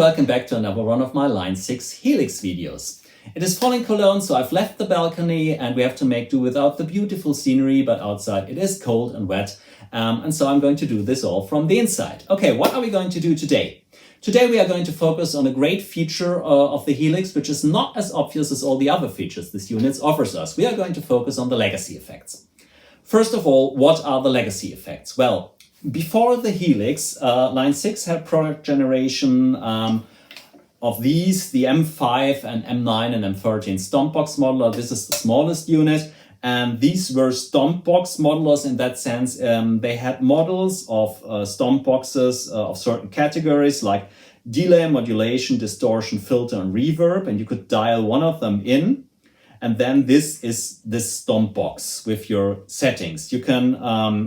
welcome back to another one of my Line 6 Helix videos. It is falling Cologne, so I've left the balcony and we have to make do without the beautiful scenery, but outside it is cold and wet, and so I'm going to do this all from the inside. Okay, what are we going to do today? Today we are going to focus on a great feature of the Helix, which is not as obvious as all the other features this unit offers us. We are going to focus on the legacy effects. First of all, what are the legacy effects? Well, before the Helix, Line 6 had product generation of these, the M5 and M9 and M13 Stompbox Modeller. This is the smallest unit. And these were Stompbox Modellers in that sense. They had models of Stompboxes of certain categories like delay, modulation, distortion, filter, and reverb. And you could dial one of them in. And then this is this Stompbox with your settings. You can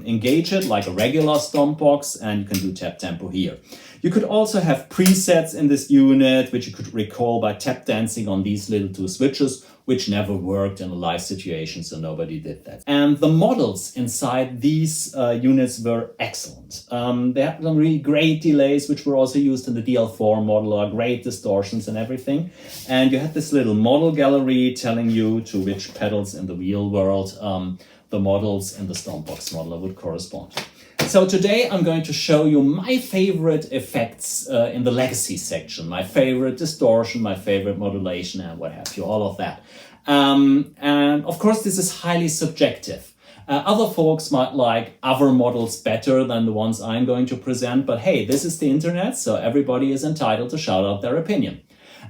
engage it like a regular Stompbox, and you can do tap tempo here. You could also have presets in this unit, which you could recall by tap dancing on these little two switches, which never worked in a live situation, so nobody did that. And the models inside these units were excellent. They had some really great delays, which were also used in the DL4 modeler, great distortions and everything. And you had this little model gallery telling you to which pedals in the real world the models in the Stompbox modeler would correspond. So today I'm going to show you my favorite effects in the legacy section, my favorite distortion, my favorite modulation, and what have you, all of that. And of course, this is highly subjective. Other folks might like other models better than the ones I'm going to present, but hey, this is the internet, so everybody is entitled to shout out their opinion.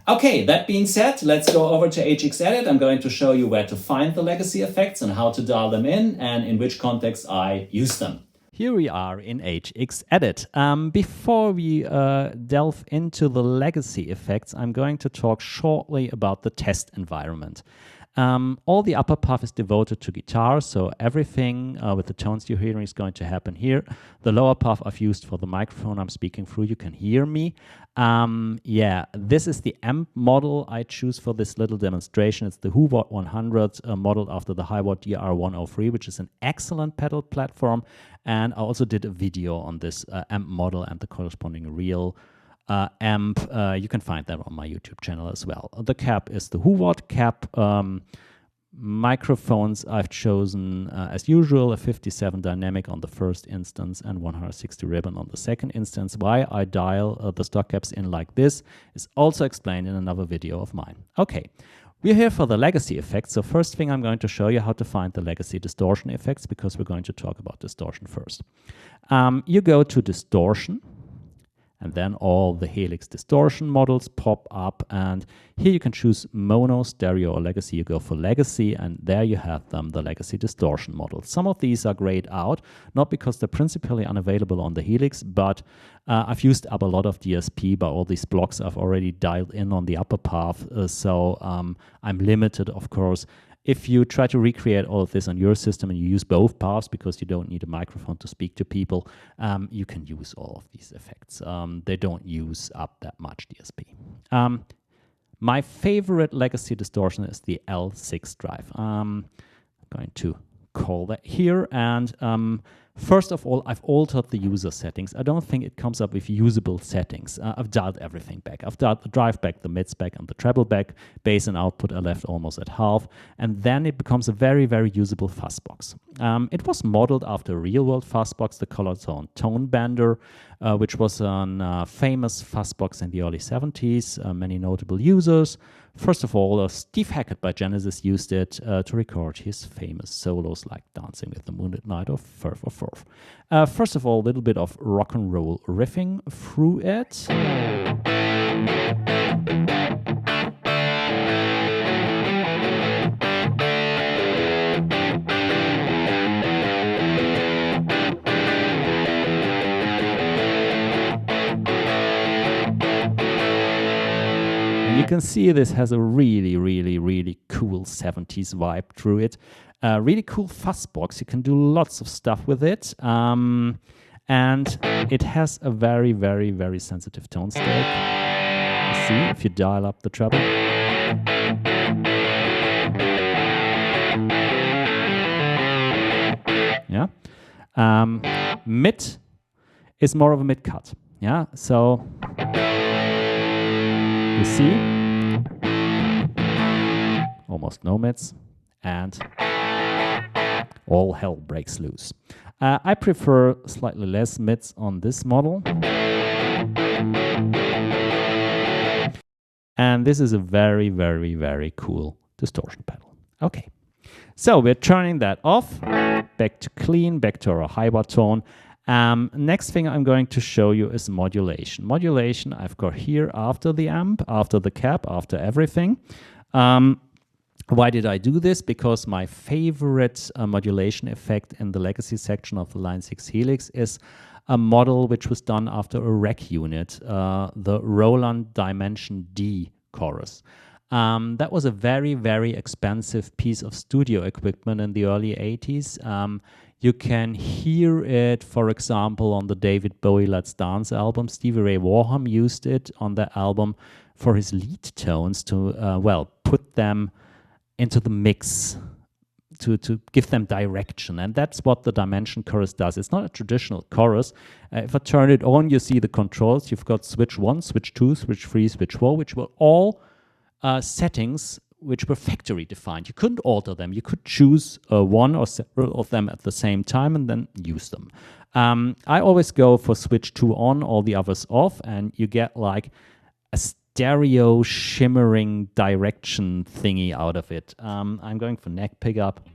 Okay, that being said, let's go over to HXEdit. I'm going to show you where to find the legacy effects and how to dial them in and in which context I use them. Here we are in HXEdit. Before we delve into the legacy effects, I'm going to talk shortly about the test environment. All the upper path is devoted to guitar, so everything with the tones you're hearing is going to happen here. The lower path I've used for the microphone I'm speaking through. You can hear me. Yeah, this is the amp model I choose for this little demonstration. It's the Huwatt 100 modeled after the Hiwatt DR103, which is an excellent pedal platform. And I also did a video on this amp model and the corresponding real amp. You can find that on my YouTube channel as well. The cap is the Huwatt cap. Microphones I've chosen as usual, a 57 dynamic on the first instance and 160 ribbon on the second instance. Why I dial the stock caps in like this is also explained in another video of mine. Okay, we're here for the legacy effects. So first thing, I'm going to show you how to find the legacy distortion effects, because we're going to talk about distortion first. You go to distortion, and then all the Helix distortion models pop up, and here you can choose mono, stereo, or legacy. You go for legacy, and there you have them, the legacy distortion models. Some of these are grayed out, not because they're principally unavailable on the Helix, but I've used up a lot of DSP by all these blocks I've already dialed in on the upper path, so I'm limited, of course. If you try to recreate all of this on your system and you use both paths because you don't need a microphone to speak to people, you can use all of these effects. They don't use up that much DSP. My favorite legacy distortion is the L6 drive. I'm going to call that here. And first of all, I've altered the user settings. I don't think it comes up with usable settings. I've dialed everything back. I've dialed the drive back, the mids back, and the treble back. Bass and output I left almost at half. And then it becomes a very, very usable fuzzbox. It was modeled after a real-world fuzzbox, the Color Tone Bender, which was a famous fuzzbox in the early 70s. Many notable users. First of all, Steve Hackett by Genesis used it to record his famous solos like Dancing with the Moon at Night or Firth or Forth. First of all, a little bit of rock and roll riffing through it. You can see this has a really, really, really cool 70s vibe through it. Really cool fuzzbox. You can do lots of stuff with it. And it has a very, very, very sensitive tone stake. You see, if you dial up the treble. Yeah. Mid is more of a mid cut. Yeah. So You see, almost no mids, and all hell breaks loose. I prefer slightly less mids on this model. And this is a very, very, very cool distortion pedal. Okay, so we're turning that off, back to clean, back to our high bar tone. Next thing I'm going to show you is modulation. Modulation I've got here after the amp, after the cap, after everything. Why did I do this? Because my favorite modulation effect in the legacy section of the Line6 Helix is a model which was done after a rack unit, the Roland Dimension D chorus. That was a very, very expensive piece of studio equipment in the early 80s. You can hear it, for example, on the David Bowie Let's Dance album. Stevie Ray Vaughan used it on that album for his lead tones to, well, put them into the mix, to give them direction. And that's what the Dimension chorus does. It's not a traditional chorus. If I turn it on, you see the controls. You've got switch 1, switch 2, switch 3, switch 4, which were all settings which were factory defined. You couldn't alter them. You could choose one or several of them at the same time and then use them. I always go for switch 2 on, all the others off, and you get like a stereo shimmering direction thingy out of it. I'm going for neck pickup.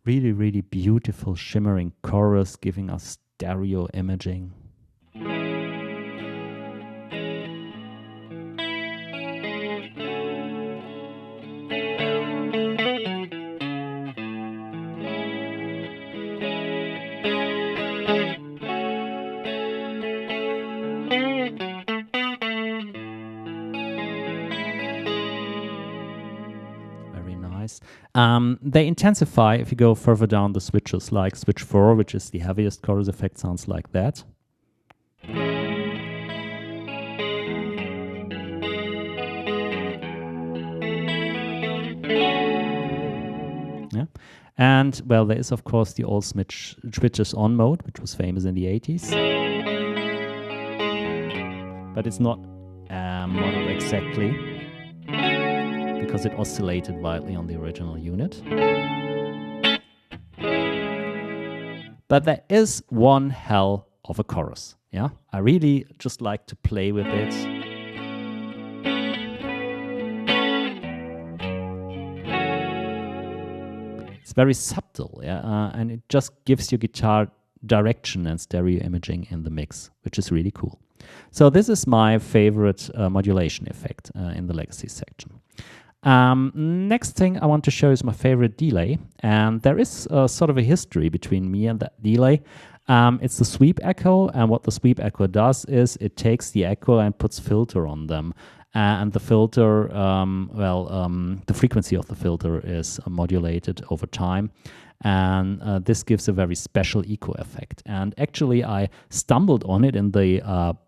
Really, really beautiful shimmering chorus giving us stereo imaging. They intensify if you go further down the switches, like switch 4, which is the heaviest chorus effect, sounds like that. Yeah. And, well, there is, of course, the old switches on mode, which was famous in the 80s. But it's not modeled exactly, because it oscillated wildly on the original unit. But there is one hell of a chorus. Yeah, I really just like to play with it. It's very subtle, yeah, and it just gives your guitar direction and stereo imaging in the mix, which is really cool. So this is my favorite modulation effect in the legacy section. Next thing I want to show is my favorite delay, and there is sort of a history between me and that delay. It's the sweep echo, and what the sweep echo does is it takes the echo and puts filter on them, and the filter, the frequency of the filter is modulated over time, and this gives a very special echo effect. And actually I stumbled on it in the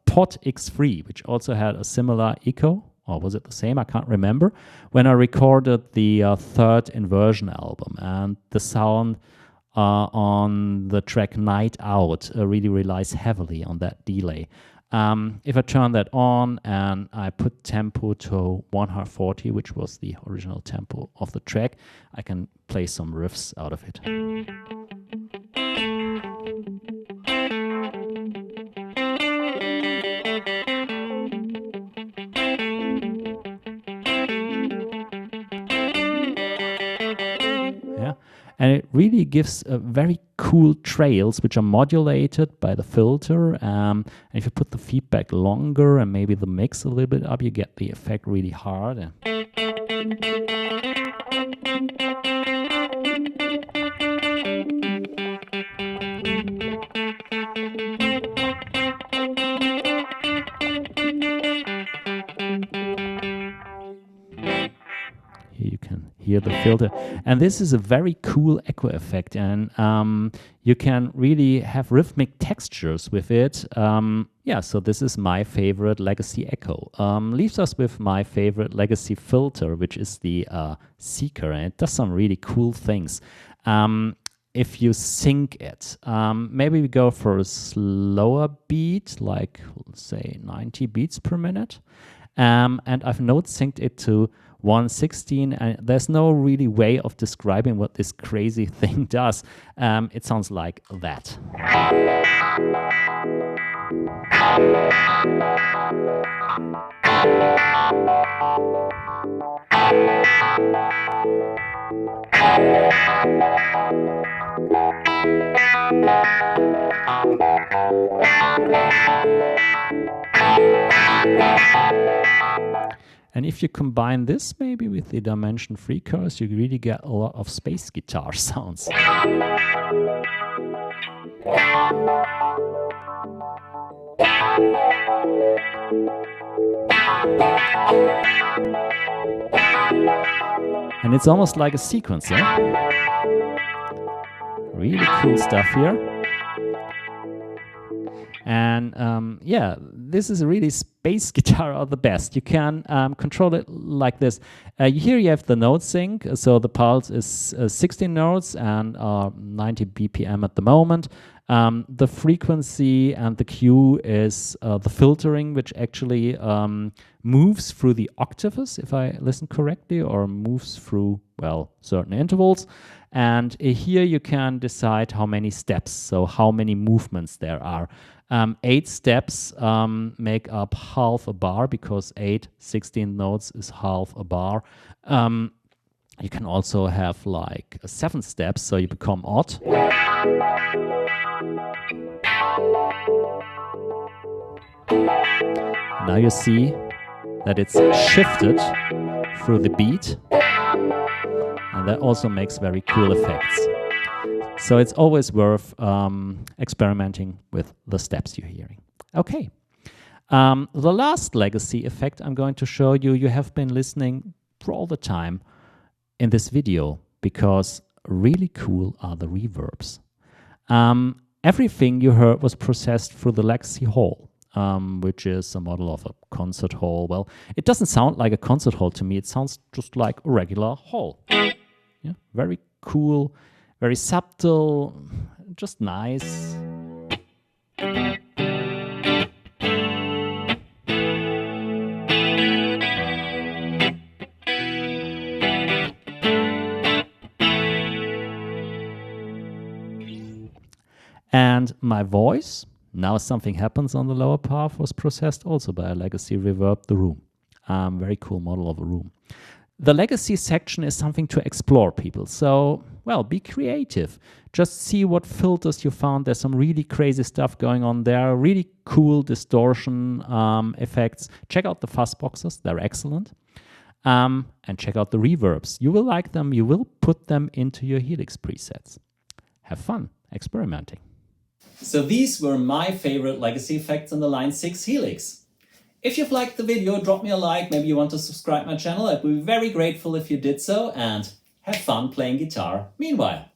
Pod X3, which also had a similar echo. Or was it the same? I can't remember. When I recorded the third Inversion album, and the sound on the track Night Out really relies heavily on that delay. If I turn that on and I put tempo to 140, which was the original tempo of the track, I can play some riffs out of it. And it really gives very cool trails which are modulated by the filter. And if you put the feedback longer and maybe the mix a little bit up, you get the effect really hard. Here you can hear hear the filter. And this is a very cool echo effect, and you can really have rhythmic textures with it. Yeah, so this is my favorite legacy echo. Leaves us with my favorite legacy filter, which is the Seeker, and it does some really cool things. If you sync it, maybe we go for a slower beat, like say 90 beats per minute. And I've note synced it to 116, and there's no really way of describing what this crazy thing does. It sounds like that. And if you combine this maybe with the Dimension 3 curves, you really get a lot of space guitar sounds. And it's almost like a sequencer. Really cool stuff here. And yeah, this is a really space guitar of the best. You can control it like this. Here you have the note sync. So the pulse is 16 notes and 90 BPM at the moment. The frequency and the Q is the filtering, which actually moves through the octaves, if I listen correctly, or moves through, well, certain intervals. And here you can decide how many steps, so how many movements there are. 8 steps make up half a bar, because 16 notes is half a bar. You can also have like 7 steps, so you become odd. Now you see that it's shifted through the beat, and that also makes very cool effects. So it's always worth experimenting with the steps you're hearing. Okay, the last legacy effect I'm going to show you, you have been listening for all the time in this video, because really cool are the reverbs. Everything you heard was processed through the legacy hall, which is a model of a concert hall. Well, it doesn't sound like a concert hall to me. It sounds just like a regular hall. Yeah, very cool, very subtle, just nice. And my voice, now something happens on the lower path, was processed also by a legacy reverb, the room. Very cool model of a room. The legacy section is something to explore, people. So, well, be creative. Just see what filters you found. There's some really crazy stuff going on there. Really cool distortion effects. Check out the fuzz boxes. They're excellent. And check out the reverbs. You will like them. You will put them into your Helix presets. Have fun experimenting. So these were my favorite legacy effects on the Line6 Helix. If you've liked the video, drop me a like. Maybe you want to subscribe my channel. I'd be very grateful if you did so, and have fun playing guitar meanwhile.